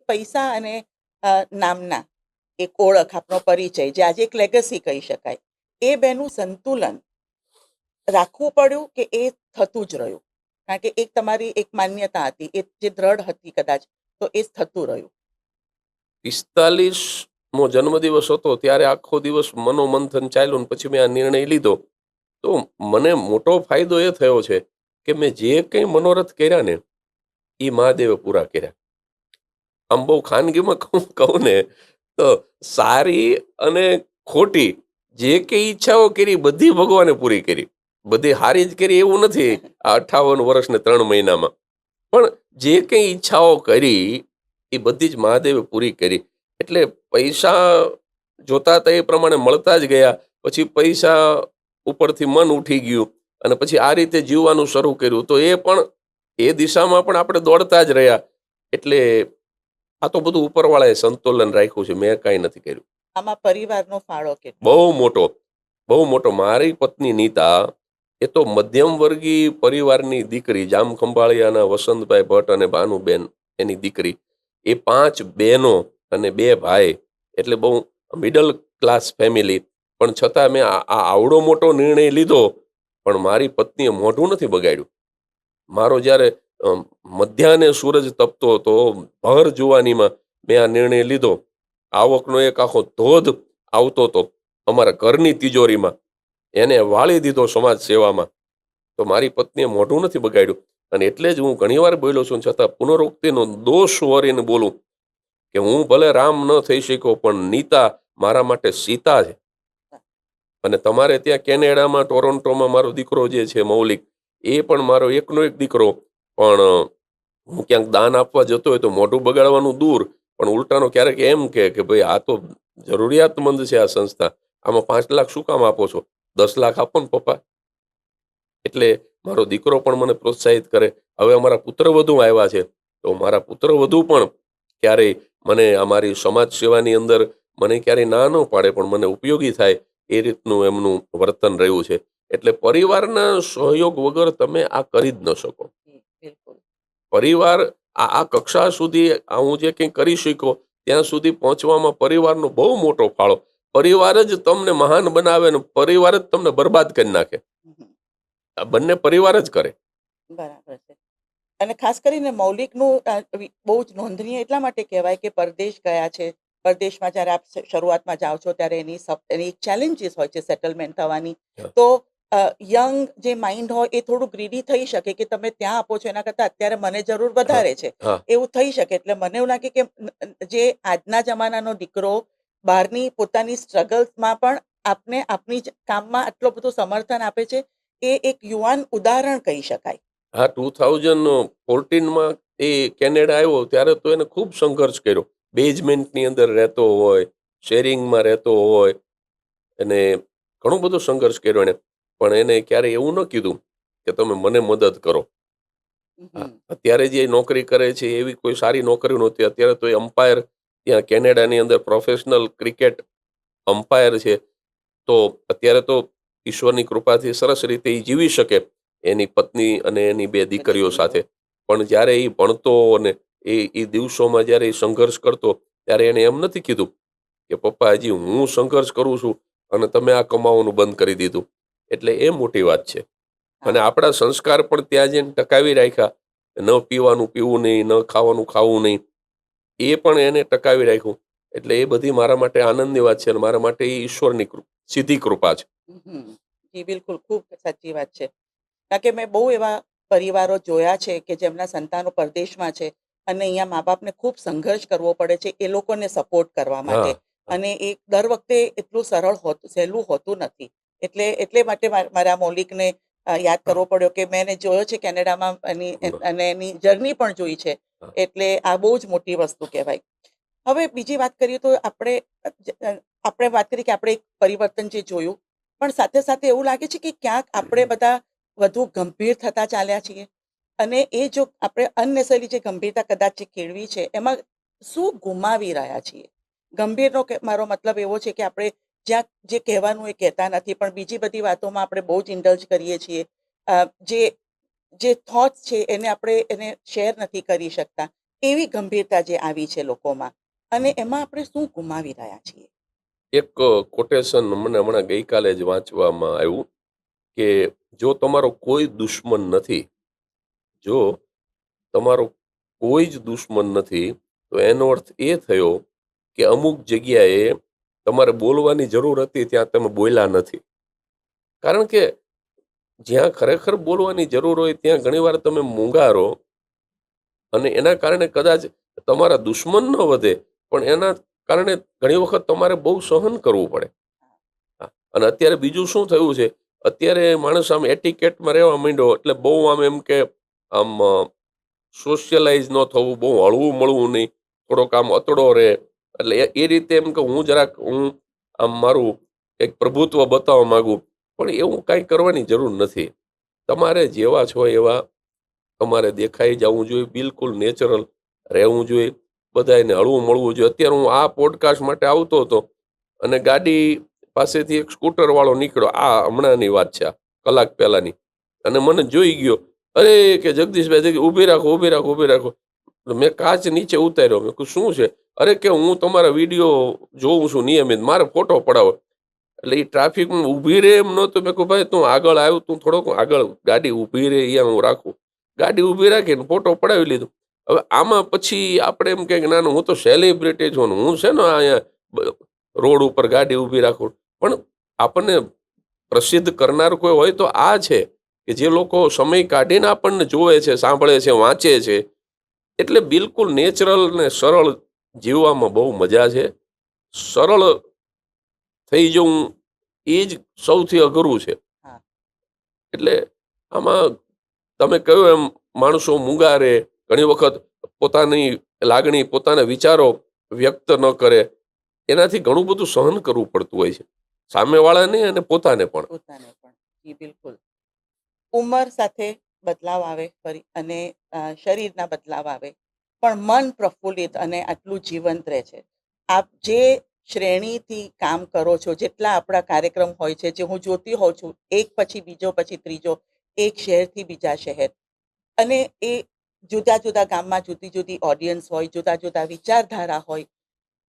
પૈસા અને નામના એક ઓળખ, આપણો પરિચય, જે આજે એક લેગસી કહી શકાય, એ બેનું સંતુલન રાખવું પડ્યું કે એ થતું જ રહ્યું? કારણ કે એક તમારી એક માન્યતા હતી, એ જે દ્રઢ હતી કદાચ, તો એ થતું રહ્યું. 45મો જન્મદિવસ હતો ત્યારે આખો દિવસ મનોમંથન ચાલ્યું ને પછી મેં આ નિર્ણય લીધો. તો મને મોટો ફાયદો એ થયો છે કે મેં જે કંઈ મનોરથ કર્યા ને એ મહાદેવે પૂરા કર્યા. આમ બહુ ખાનગીમાં કહું ને તો સારી અને ખોટી જે કંઈ ઈચ્છાઓ કરી બધી ભગવાને પૂરી કરી. બધી હારી જ કરી એવું નથી આ 58 વર્ષ ને 3 મહિનામાં. પણ જે કંઈ ઈચ્છાઓ કરી એ બધી જ મહાદેવે પૂરી કરી. એટલે પૈસા જોતા હતા એ પ્રમાણે મળતા જ ગયા. પછી પૈસા ઉપરથી મન ઉઠી ગયું અને પછી આ રીતે જીવવાનું શરૂ કર્યું. તો એ પણ એ દિશામાં પણ આપણે દોડતા જ રહ્યા. એટલે આ તો બધું ઉપરવાળાએ સંતુલન રાખ્યું છે, મેં કાંઈ નથી કર્યું. આમાં પરિવારનો ફાળો કેટલો? બહુ મોટો. મારી પત્ની નીતા એ તો મધ્યમ વર્ગીય પરિવારની દીકરી, જામખંભાળિયાના વસંતભાઈ ભટ્ટ અને ભાનુબેન એની દીકરી. એ 5 બહેનો અને 2 ભાઈ, એટલે બહુ મિડલ ક્લાસ ફેમિલી. પણ છતાં મેં આવડો મોટો નિર્ણય લીધો, પણ મારી પત્નીએ મોઢું નથી બગાડ્યું. મારો જ્યારે મધ્યાહને સૂરજ તપતો હતો, ભર જુવાનીમાં મેં આ નિર્ણય લીધો. આવકનો એક આખો ધોધ આવતો હતો અમારા ઘરની તિજોરીમાં, એને વાળી દીધો સમાજ સેવામાં. તો મારી પત્નીએ મોઢું નથી બગાડ્યું. અને એટલે જ હું ઘણીવાર બોલ્યો છું, છતાં પુનરોક્તિનો દોષ વરીને બોલું કે હું ભલે રામ ન થઈ શક્યો, પણ નીતા મારા માટે સીતા છે. અને તમારે ત્યાં કેનેડામાં ટોરોન્ટોમાં મારો દીકરો જે છે મૌલિક, એ પણ મારો એકનો એક દીકરો. પણ હું ક્યાંક દાન આપવા જતો હોય તો મોઢું બગાડવાનું દૂર, પણ ઉલટાનો ક્યારેક એમ કે ભાઈ આ તો જરૂરિયાતમંદ છે આ સંસ્થા, આમાં 5 લાખ શું કામ આપો છો, 10 લાખ આપો ને પપ્પા. એટલે મારો દીકરો પણ મને પ્રોત્સાહિત કરે. હવે અમારા પુત્રવધુ આવ્યા છે, તો મારા પુત્રવધુ પણ ક્યારેય મને અમારી સમાજ સેવાની અંદર મને ક્યારેય ના ન પાડે, પણ મને ઉપયોગી થાય એ રીતનું એમનું વર્તન રહ્યું છે. એટલે પરિવારના સહયોગ વગર તમે આ કરી જ ન શકો. બિલકુલ. પરિવાર આ કક્ષા સુધી હું જે કંઈ કરી શક્યો ત્યાં સુધી પહોંચવામાં પરિવારનો બહુ મોટો ફાળો. પરિવાર જ તમને મહાન બનાવે ને પરિવાર જ તમને બરબાદ કરી નાખે. આ બંને પરિવાર જ કરે. બરાબર છે. અને ખાસ કરીને મૌલિકનું બહુ જ નોંધનીય એટલા માટે કહેવાય કે પરદેશ ગયા છે. પરદેશમાં જ્યારે આપ શરૂઆતમાં જાઓ છો ત્યારે એની ચેલેન્જીસ હોય છે સેટલમેન્ટ થવાની. તો યંગ જે માઇન્ડ હોય એ થોડું ગ્રીડી થઈ શકે કે તમે ત્યાં આપો છો એના કરતાં અત્યારે મને જરૂર વધારે છે, એવું થઈ શકે. એટલે મને એવું લાગે કે જે આજના જમાનાનો દીકરો બહારની પોતાની સ્ટ્રગલ્સમાં પણ આપને આપની કામમાં આટલો બધો સમર્થન આપે છે, એ એક યુવાન ઉદાહરણ કહી શકાય. હા, 2014માં એ કેનેડા આવ્યો ત્યારે તો એને ખૂબ સંઘર્ષ કર્યો. બેઝમેન્ટની અંદર રહેતો હોય, શેરિંગમાં રહેતો હોય, અને ઘણો બધો સંઘર્ષ કર્યો એને. પણ એને ક્યારેય એવું ન કીધું કે તમે મને મદદ કરો. અત્યારે જે નોકરી કરે છે એવી કોઈ સારી નોકરી નહોતી. અત્યારે તો એ અમ્પાયર ત્યાં કેનેડાની અંદર પ્રોફેશનલ ક્રિકેટ અમ્પાયર છે. તો અત્યારે તો ઈશ્વરની કૃપાથી સરસ રીતે એ જીવી શકે એની પત્ની અને એની 2 દીકરીઓ સાથે. પણ જ્યારે એ ભણતો અને એ દિવસોમાં જ્યારે એ સંઘર્ષ કરતો ત્યારે એને એમ નથી કીધું કે પપ્પા હજી હું સંઘર્ષ કરું છું અને તમે આ કમાવાનું બંધ કરી દીધું. એટલે એ મોટી વાત છે. અને આપણા સંસ્કાર પણ ત્યાં જઈને ટકાવી રાખ્યા. ન પીવાનું પીવું નહીં, ન ખાવાનું ખાવું નહીં, એ પણ એને ટકાવી રાખ્યું. એટલે એ બધી મારા માટે આનંદની વાત છે અને મારા માટે એ ઈશ્વરની સીધી કૃપા છે. જી બિલકુલ, ખૂબ સાચી વાત છે. કારણ કે મેં બહુ એવા પરિવારો જોયા છે કે જેમના સંતાનો પરદેશમાં છે અને અહીંયા મા બાપને ખૂબ સંઘર્ષ કરવો પડે છે એ લોકોને સપોર્ટ કરવા માટે. અને એ દર વખતે એટલું સહેલું હોતું નથી. એટલે માટે મારા મૌલિકને યાદ કરવો પડ્યો કે મેં એને જોયો છે કેનેડામાં અને એની જર્ની પણ જોઈ છે. એટલે આ બહુ જ મોટી વસ્તુ કહેવાય. હવે બીજી વાત કરીએ તો આપણે વાત કરી કે આપણે એક પરિવર્તન જે જોયું, પણ સાથે સાથે એવું લાગે છે કે ક્યાંક આપણે બધા વધુ ગંભીર થતા ચાલ્યા છીએ. અને એ જો આપણે અનનેસેસરી જે ગંભીરતા કદાચ જે કેળવી છે એમાં શું ગુમાવી રહ્યા છીએ? ગંભીરનો મારો મતલબ એવો છે કે આપણે જ્યાં જે કહેવાનું એ કહેતા નથી, પણ બીજી બધી વાતોમાં આપણે બહુ જ ઇન્ડલ્જ કરીએ છીએ. જે થોટ્સ છે એને આપણે શેર નથી કરી શકતા. એવી ગંભીરતા જે આવી છે લોકોમાં, અને એમાં આપણે શું ગુમાવી રહ્યા છીએ? એક કોટેશન મને હમણાં ગઈકાલે જ વાંચવામાં આવ્યું કે જો તમારો કોઈ દુશ્મન નથી, જો તમારો કોઈ જ દુશ્મન નથી, તો એનો અર્થ એ થયો કે અમુક જગ્યાએ તમારે બોલવાની જરૂર હતી ત્યાં તમે બોલ્યા નથી. કારણ કે જ્યાં ખરેખર બોલવાની જરૂર હોય ત્યાં ઘણીવાર તમે મૂંગા રહો અને એના કારણે કદાચ તમારા દુશ્મન ન વધે, પણ એના કારણે ઘણી વખત તમારે બહુ સહન કરવું પડે. હા, અને અત્યારે બીજું શું થયું છે, અત્યારે માણસ આમ એટિકેટમાં રહેવા માંડ્યો એટલે બહુ આમ એમ કે આમ સોશિયલાઇઝ ન થવું, બહુ હળવું મળવું નહીં, થોડોક આમ અતડો રહે. એટલે એ રીતે એમ કે હું આમ મારું એક પ્રભુત્વ બતાવવા માંગુ, પણ એવું કાંઈ કરવાની જરૂર નથી. તમારે જેવા છો એવા તમારે દેખાઈ જવું જોઈએ, બિલકુલ નેચરલ રહેવું જોઈએ, બધાને હળવું મળવું જોઈએ. અત્યારે હું આ પોડકાસ્ટ માટે આવતો હતો અને ગાડી પાસેથી એક સ્કૂટર વાળો નીકળ્યો, આ હમણાંની વાત છે, આ કલાક પહેલાની, અને મને જોઈ ગયો. અરે કે જગદીશભાઈ ઊભી રાખો, ઊભી રાખો, ઊભી રાખો. તો મેં કાચ નીચે ઉતાર્યો. મેં કીધું શું છે? અરે કે હું તમારા વિડીયો જોઉં છું નિયમિત, મારે ફોટો પડાવો. એટલે એ ટ્રાફિકમાં ઊભી રહે એમ નહોતું. મેં કહું ભાઈ તું આગળ આવ્યું, તું થોડોક આગળ ગાડી ઊભી રહે અહીંયા હું રાખું. ગાડી ઊભી રાખીને ફોટો પડાવી લીધો. હવે આમાં પછી આપણે એમ કે ના ના, હું તો સેલિબ્રિટી છું ને હું છે ને અહીંયા રોડ ઉપર ગાડી ઊભી રાખું. પણ આપણને પ્રસિદ્ધ કરનાર કોઈ હોય તો આ છે કે જે લોકો સમય કાઢીને આપણને જોવે છે, સાંભળે છે, વાંચે છે. એટલે બિલકુલ નેચરલ ને સરળ જીવવામાં બહુ મજા છે. સરળ થઈ જવું એ જ સૌથી અઘરું છે. હા. એટલે આમાં તમે કહ્યું એમ માણસો મૂંગા રહે, ઘણી વખત પોતાની લાગણી, પોતાના વિચારો વ્યક્ત ન કરે, એનાથી ઘણું બધું સહન કરવું પડતું હોય છે, સામેવાળાને અને પોતાને પણ. પોતાને પણ. જી, બિલકુલ. ઉંમર સાથે બદલાવ આવે ફરી, અને શરીરના બદલાવ આવે, પણ મન પ્રફુલ્લિત અને આટલું જીવંત રહે છે. આપ જે શ્રેણીથી કામ કરો છો, જેટલા આપણા કાર્યક્રમ હોય છે, જે હું જોતી હોઉં છું, એક પછી બીજો પછી ત્રીજો, એક શહેરથી બીજા શહેર, અને એ જુદા જુદા ગામમાં જુદી જુદી ઓડિયન્સ હોય, જુદા જુદા વિચારધારા હોય,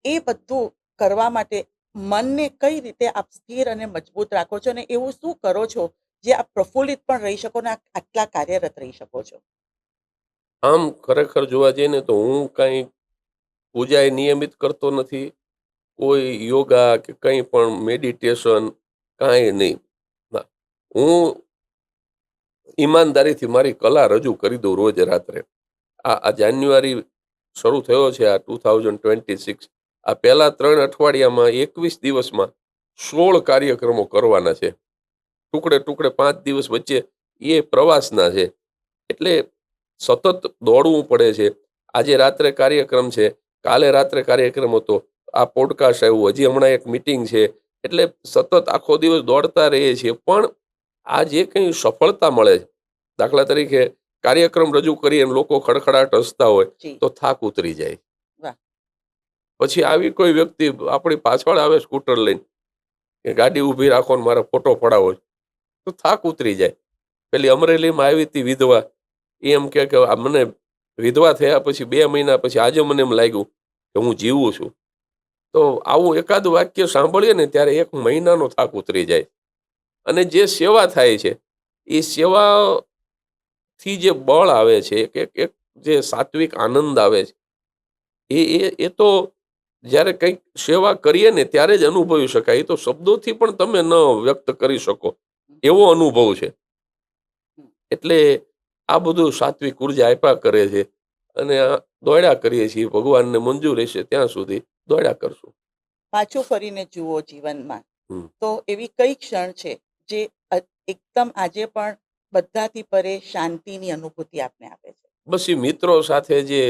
એ બધું કરવા માટે મનને કઈ રીતે આપ સ્થિર અને મજબૂત રાખો છો, અને એવું શું કરો છો જે આપ પ્રફુલ્લિત પણ રહી શકો ને આટલા કાર્યરત રહી શકો છો? આમ ખરેખર જોવા જઈએ ને તો હું કાંઈ પૂજા નિયમિત કરતો નથી, કોઈ યોગા કે કંઈ પણ મેડિટેશન કાંઈ નહીં. ના, હું ઈમાનદારીથી મારી કલા રજૂ કરી દઉં રોજ રાત્રે. આ જાન્યુઆરી શરૂ થયો છે, આ 2026, આ પહેલા 3 અઠવાડિયામાં 21 દિવસમાં 16 કાર્યક્રમો કરવાના છે. ટુકડે ટુકડે 5 દિવસ વચ્ચે એ પ્રવાસના છે. એટલે સતત દોડવું પડે છે. આજે રાત્રે કાર્યક્રમ છે, કાલે રાત્રે કાર્યક્રમ હતો, આ પોડકાસ્ટ આવ્યું, હજી હમણાં એક મીટિંગ છે. એટલે સતત આખો દિવસ દોડતા રહીએ છીએ. પણ આ જે કંઈ સફળતા મળે છે, દાખલા તરીકે કાર્યક્રમ રજૂ કરીએ અને લોકો ખડખડાટ હસતા હોય જી. તો થાક ઉતરી જાય. વાહ. પછી આવી કોઈ વ્યક્તિ આપણી પાછળ આવે સ્કૂટર લઈને કે ગાડી ઊભી રાખો ને મારા ફોટો પડાવો, તો થાક ઉતરી જાય. પેલી અમરેલીમાં આવી હતી વિધવા, એ એમ કે આ મને વિધવા થયા પછી 2 મહિના પછી આજે મને એમ લાગ્યું કે હું જીવું છું. તો આવું એકાદ વાક્ય સાંભળીએ ને ત્યારે 1 મહિનાનો થાક ઉતરી જાય. અને જે સેવા થાય છે, એ સેવાથી જે બળ આવે છે, એક એક જે સાત્વિક આનંદ આવે છે, એ તો જ્યારે કંઈક સેવા કરીએ ને ત્યારે જ અનુભવી શકાય. એ તો શબ્દોથી પણ તમે ન વ્યક્ત કરી શકો એવો અનુભવ છે. એટલે આ બધું સાત્વિક ઉર્જા આપ્યા કરે છે અને આ દોડ્યા કરીએ છીએ. ભગવાનને મંજૂર રહેશે ત્યાં સુધી દોડ્યા કરશું. પાછું ફરીને જુઓ જીવનમાં, હમ. તો એવી કઈ ક્ષણ છે જે એકદમ આજે પણ બધાથી પરે શાંતિની અનુભૂતિ આપને આપે છે? બસ એ મિત્રો સાથે જે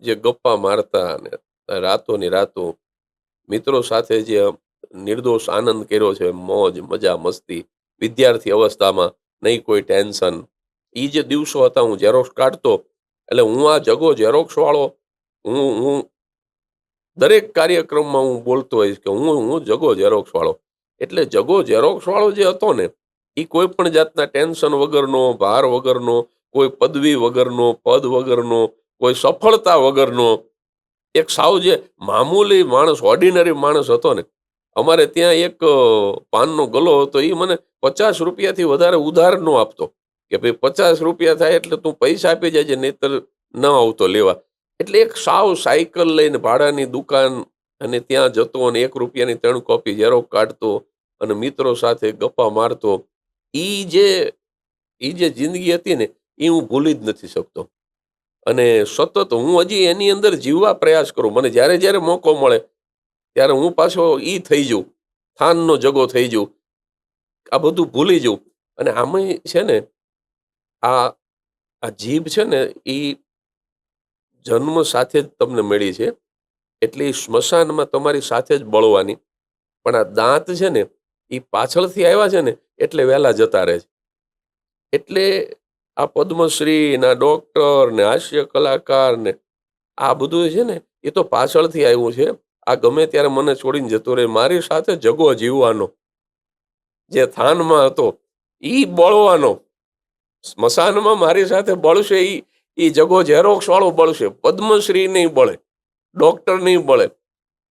જે ગપ્પા મારતા અને રાતોની રાતો મિત્રો સાથે જે નિર્દોષ આનંદ કર્યો છે, મોજ મજા મસ્તી, વિદ્યાર્થી અવસ્થામાં નહીં કોઈ ટેન્શન. એ જે દિવસો હતા, હું ઝેરોક્ષ કાઢતો, એટલે હું આ જગો ઝેરોક્ષ વાળો, હું દરેક કાર્યક્રમમાં હું બોલતો હોઈશ કે હું જગો ઝેરોક્ષ વાળો. એટલે જગો ઝેરોક્ષ વાળો જે હતો ને, એ કોઈ પણ જાતના ટેન્શન વગરનો, ભાર વગરનો, કોઈ પદવી વગરનો, પદ વગરનો, કોઈ સફળતા વગરનો એક સાવ જે મામૂલી માણસ, ઓર્ડિનરી માણસ હતો ને, અમારે ત્યાં એક પાનનો ગલ્લો હતો, એ મને 50 રૂપિયાથી વધારે ઉધાર ન આપતો કે ભાઈ 50 રૂપિયા થાય એટલે તું પૈસા આપી જાય, નહીતર ન આવતો લેવા. એટલે એક સાવ સાયકલ લઈને ભાડાની દુકાન અને ત્યાં જતો અને 1 રૂપિયાની 3 કોપી ઝેરોક્ષ કાઢતો અને મિત્રો સાથે ગપ્પા મારતો. ઈ જે ઈ જે જિંદગી હતી ને, એ હું ભૂલી જ નથી શકતો. અને સતત હું હજી એની અંદર જીવવા પ્રયાસ કરું. મને જ્યારે જ્યારે મોકો મળે ત્યારે હું પાછો ઈ થઈ જાઉં, થાનનો જગો થઈ જાઉં, આ બધું ભૂલી જાઉં. અને આમાંય છે ને, આ આ જીભ છે ને, એ જન્મ સાથે જ તમને મળી છે, એટલે ઈ સ્મશાનમાં તમારી સાથે જ બળવાની. પણ આ દાંત છે ને, એ પાછળથી આવ્યા છે ને, એટલે વહેલા જતા રહે છે. એટલે આ પદ્મશ્રી ના ડોક્ટર ને હાસ્ય કલાકાર ને આ બધું છે ને, એ તો પાછળથી આવ્યું છે. આ ગમે ત્યારે મને છોડીને જતો રહે, મારી સાથે જગો જીવવાનો જે થાનમાં હતો ઈ બળવાનો, સ્મશાનમાં મારી સાથે બળશે, ઈ જગો ઝેરોક્ષ વાળો બળશે. પદ્મશ્રી નહીં બળે, ડોક્ટર નહીં બળે,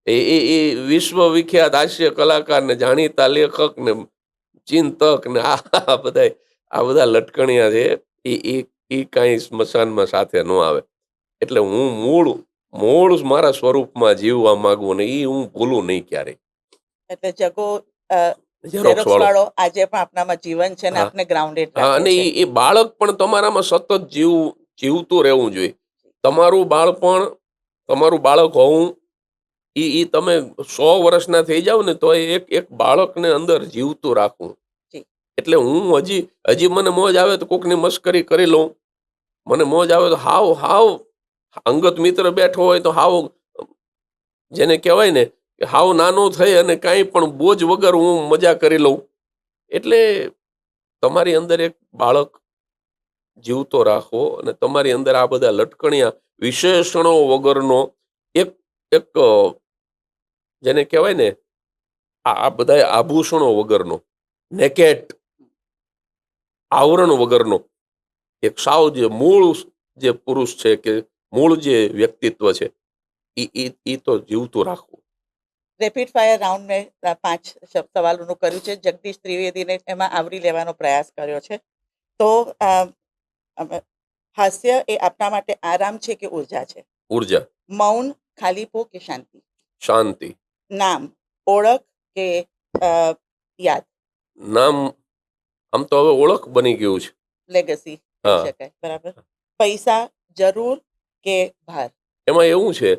એ વિશ્વ વિખ્યાત હાસ્ય કલાકાર ને જાણીતા લેખક ને ચિંતક ને આ બધા લટકણિયા છે, એ કાંઈ સ્મશાનમાં સાથે ન આવે. એટલે હું મૂળ મારા સ્વરૂપમાં જીવવા માંગુ ને એ હું ભૂલું નહીં ક્યારેય. એટલે જગો ઝેરોક્ષ ઝેરોક્ષ વાળો. વાળો આજે પણ આપણામાં જીવન છે ને હા. આપને ગ્રાઉન્ડેડ હા, અને રાખે છે. એ બાળક પણ તમારામાં સતત જીવતું રહેવું જોઈએ. તમારું બાળક હોવું, ઈ તમે 100 વર્ષના થઈ જાવ ને તો એક બાળકને અંદર જીવતું રાખવું. જી. એટલે હું હજી મને મોજ આવે તો કોકની મસ્કરી કરી લઉં, મને મોજ આવે તો હાવ અંગત મિત્ર બેઠો હોય તો હાવ, જેને કહેવાય ને કે હાવ નાનો થઈ અને કાંઈ પણ બોજ વગર હું મજા કરી લઉં. એટલે તમારી અંદર એક બાળક જીવતો રાખો અને તમારી અંદર આ બધા લટકણિયા વિશેષણો વગરનો એક એક જેને કહેવાય ને, આ બધા આભૂષણો વગરનો, નેકેટ આવરણ વગરનો એક સાવ જે મૂળ જે પુરુષ છે કે મૂળ જે વ્યક્તિત્વ છે, ઈ તો જીવતું રાખવું. રેપિડ ફાયર રાઉન્ડ મેં 5 સવાલોનું કર્યું છે. જગદીશ ત્રિવેદીને એમાં આવરી લેવાનો પ્રયાસ કર્યો છે. તો હાસ્ય એ આપણા માટે આરામ છે કે ઉર્જા છે? ઉર્જા. મૌન, ખાલીપો કે શાંતિ? શાંતિ. નામ, ઓળખ કે યાદ? નામ આમ તો હવે ઓળખ બની ગયું છે. લેગસી કહી હા. શકાય. બરાબર. પૈસા, જરૂર કે ભાર? એમાં એવું છે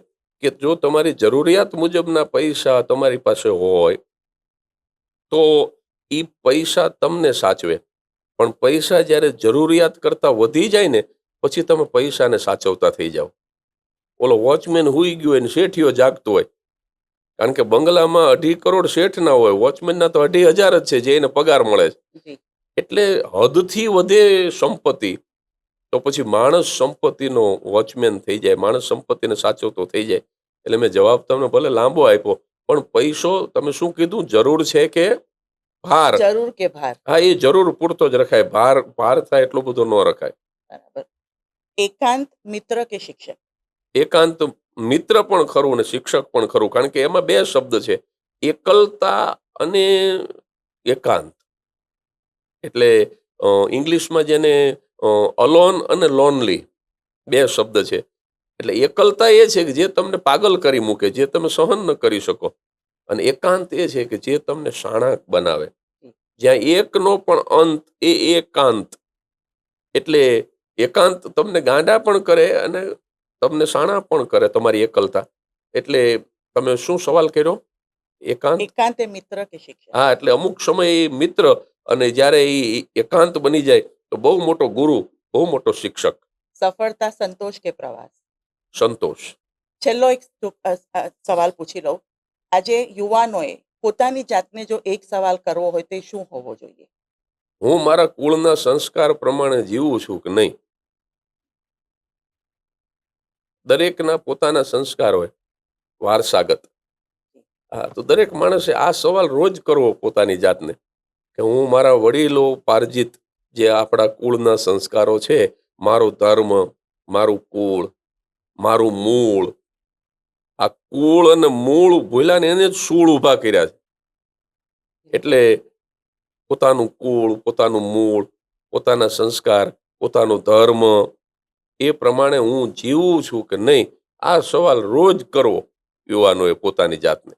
કે જો તમારી જરૂરિયાત મુજબના પૈસા તમારી પાસે હોય તો એ પૈસા તમને સાચવે. પણ પૈસા જ્યારે જરૂરિયાત કરતા વધી જાય ને, પછી તમે પૈસાને સાચવતા થઈ જાઓ. ઓલો વોચમેન હુઈ ગયો હોય ને શેઠિયો જાગતો હોય, કારણ કે બંગલામાં 2.5 કરોડ શેઠ ના હોય, વોચમેનના તો 2.5 જ છે જે એને પગાર મળે છે. જી. એટલે હદથી વધે સંપત્તિ તો પછી માણસ સંપત્તિનો વોચમેન થઈ જાય, માણસ સંપત્તિને સાચવતો થઈ જાય. એટલે મેં જવાબ તમને ભલે લાંબો આપ્યો, પણ પૈસો તમે શું કીધું, જરૂર છે કે ભાર? જરૂર કે ભાર? હા, એ જરૂર પૂરતો જ રખાય, ભાર થાય એટલો બધો ન રખાય. બરાબર. એકાંત, મિત્ર કે શિક્ષક? એકાંત મિત્ર પણ ખરું અને શિક્ષક પણ ખરું, કારણ કે એમાં 2 શબ્દ છે, એકલતા અને એકાંત. એટલે ઇંગ્લિશમાં જેને અલોન અને લોનલી 2 શબ્દ છે. એટલે એકલતા એ છે કે જે તમને પાગલ કરી મૂકે, જે તમે સહન ન કરી શકો, અને એકાંત એ છે કે જે તમને શાણાક બનાવે, જ્યાં એકનો પણ અંત એ એકાંત. એટલે એકાંત તમને ગાંડા પણ કરે અને તમને શાણા પણ કરે, તમારી એકલતા. એટલે તમે શું સવાલ કર્યો? એકાંત. એકાંત એ મિત્ર કે શિક્ષક? હા, એટલે અમુક સમય એ મિત્ર, અને જ્યારે એ એકાંત બની જાય તો બહુ મોટો ગુરુ, બહુ મોટો શિક્ષક. સફળતા, સંતોષ કે પ્રવાસ? સંતોષ. છેલ્લો એક સવાલ પૂછી લઉં. આજે યુવાનોએ પોતાની જાતને જો એક સવાલ કરવો હોય તો એ શું હોવો જોઈએ? હું મારા કુળના સંસ્કાર પ્રમાણે જીવું છું કે નહીં? દરેકના પોતાના સંસ્કાર હોય, વારસાગત. હા, તો દરેક માણસે આ સવાલ રોજ કરવો પોતાની જાતને, કે હું મારા વડીલો પાર્જિત જે આપણા કુળના સંસ્કારો છે, મારો ધર્મ, મારું કુળ, મારું મૂળ, આ કુળ અને મૂળ ભૂલ્યા ને એને જ સૂળ ઊભા કર્યા છે. એટલે પોતાનું કુળ, પોતાનું મૂળ, પોતાના સંસ્કાર, પોતાનો ધર્મ, એ પ્રમાણે હું જીવું છું કે નહીં, આ સવાલ રોજ કરવો યુવાનોએ પોતાની જાતને.